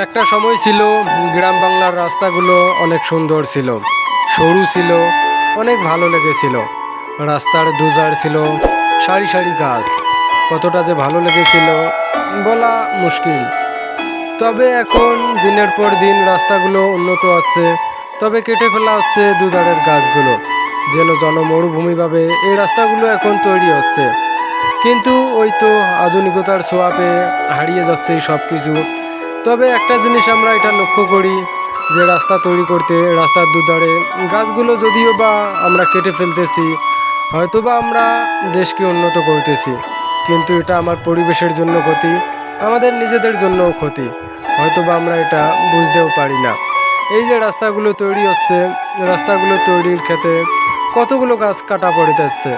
একটা সময় ছিল গ্রাম বাংলার রাস্তাগুলো অনেক সুন্দর ছিল, সরু ছিল, অনেক ভালো লেগেছিল। রাস্তার দুধার ছিল সারি সারি গাছ, কতটা যে ভালো লেগেছিল বলা মুশকিল। তবে এখন দিনের পর দিন রাস্তাগুলো উন্নত হচ্ছে, তবে কেটে ফেলা হচ্ছে দুধারের গাছগুলো, যেন জনমরুভূমিভাবে এই রাস্তাগুলো এখন তৈরি হচ্ছে। কিন্তু ওই তো আধুনিকতার ছোঁয়াপে হারিয়ে যাচ্ছে এই সব কিছু। তবে একটা জিনিস আমরা এটা লক্ষ্য করি যে রাস্তা তৈরি করতে রাস্তার দুধারে গাছগুলো যদিও বা আমরা কেটে ফেলতেছি, হয়তো বা আমরা দেশকে উন্নত করতেছি, কিন্তু এটা আমার পরিবেশের জন্য ক্ষতি, আমাদের নিজেদের জন্যও ক্ষতি। হয়তো বা আমরা এটা বুঝতেও পারি না। এই যে রাস্তাগুলো তৈরি হচ্ছে, রাস্তাগুলো তৈরির ক্ষেত্রে কতগুলো গাছ কাটা পড়ে যাচ্ছে।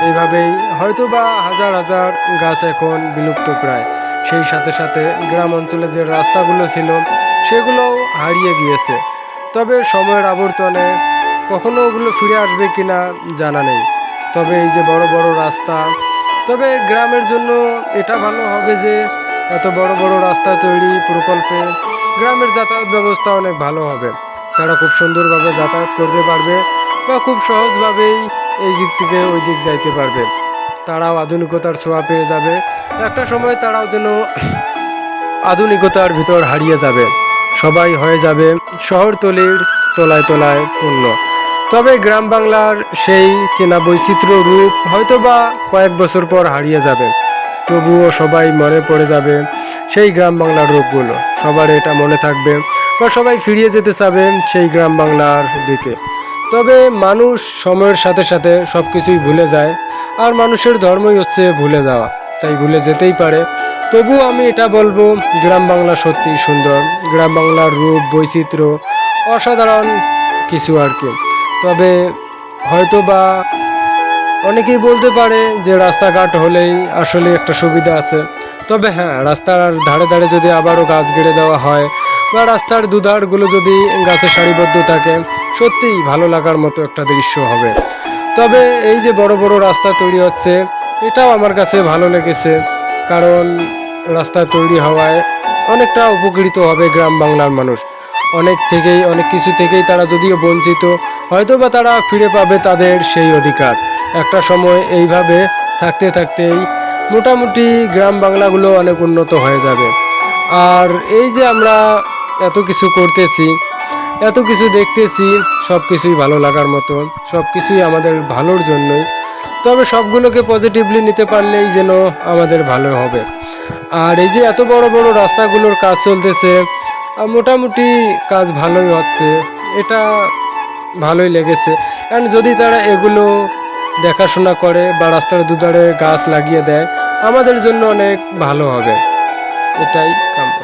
এইভাবেই হয়তো বা হাজার হাজার গাছ এখন বিলুপ্ত প্রায়। সেই সাথে সাথে গ্রাম অঞ্চলে যে রাস্তাগুলো ছিল সেগুলোও হারিয়ে গিয়েছে। তবে সময়ের আবর্তনে কখনো ওগুলো ফিরে আসবে কিনা জানা নেই। তবে এই যে বড় বড় রাস্তা, তবে গ্রামের জন্য এটা ভালো হবে যে এত বড় বড় রাস্তা তৈরি প্রকল্পে গ্রামের যাতায়াত ব্যবস্থা অনেক ভালো হবে। তারা খুব সুন্দরভাবে যাতায়াত করতে পারবে বা খুব সহজভাবেই এই দিক থেকে ওই দিক যাইতে পারবে। তারাও আধুনিকতার ছোঁয়া পেয়ে যাবে। একটা সময় তারাও যেন আধুনিকতার ভিতর হারিয়ে যাবে, সবাই হয়ে যাবে শহরতলির তলায় তলায় পূর্ণ। তবে গ্রাম বাংলার সেই চেনা বৈচিত্র্য রূপ হয়তোবা কয়েক বছর পর হারিয়ে যাবে, তবুও সবাই মনে পড়ে যাবে সেই গ্রাম বাংলার রূপগুলো। সবার এটা মনে থাকবে বা সবাই ফিরিয়ে যেতে চাবে সেই গ্রাম বাংলার দিকে। তবে মানুষ সময়ের সাথে সাথে সব কিছুই ভুলে যায়, আর মানুষের ধর্মই হচ্ছে ভুলে যাওয়া, তাই ভুলে যেতেই পারে। তবুও আমি এটা বলবো গ্রাম বাংলা সত্যিই সুন্দর, গ্রাম বাংলার রূপ বৈচিত্র্য অসাধারণ কিছু আর কি। তবে হয়তো বা অনেকেই বলতে পারে যে রাস্তাঘাট হলেই আসলে একটা সুবিধা আছে। তবে হ্যাঁ, রাস্তার ধারে ধারে যদি আবারও গাছ গেড়ে দেওয়া হয় বা রাস্তার দুধারগুলো যদি গাছে সারিবদ্ধ থাকে, সত্যিই ভালো লাগার মতো একটা দৃশ্য হবে। তবে এই যে বড় বড় রাস্তা তৈরি হচ্ছে, এটাও আমার কাছে ভালো লেগেছে, কারণ রাস্তা তৈরি হওয়ায় অনেকটা উপকৃত হবে গ্রাম বাংলার মানুষ। অনেক কিছু থেকেই তারা যদিও বঞ্চিত, হয়তো বা তারা ফিরে পাবে তাদের সেই অধিকার। একটা সময় এইভাবে থাকতে থাকতেই মোটামুটি গ্রাম বাংলাগুলো অনেক উন্নত হয়ে যাবে। আর এই যে আমরা এত কিছু করতেছি, এত কিছু দেখতেছি, সব কিছুই ভালো লাগার মতো, সব কিছুই আমাদের ভালোর জন্যই। তবে সবগুলোকে পজিটিভলি নিতে পারলেই যেন আমাদের ভালো হবে। আর এই যে এত বড় বড় রাস্তাগুলোর কাজ চলতেছে, মোটামুটি কাজ ভালোই হচ্ছে, এটা ভালোই লেগেছে। অ্যান্ড যদি তারা এগুলো দেখাশোনা করে বা রাস্তার দুধারে গাছ লাগিয়ে দেয়, আমাদের জন্য অনেক ভালো হবে, এটাই কাম্য।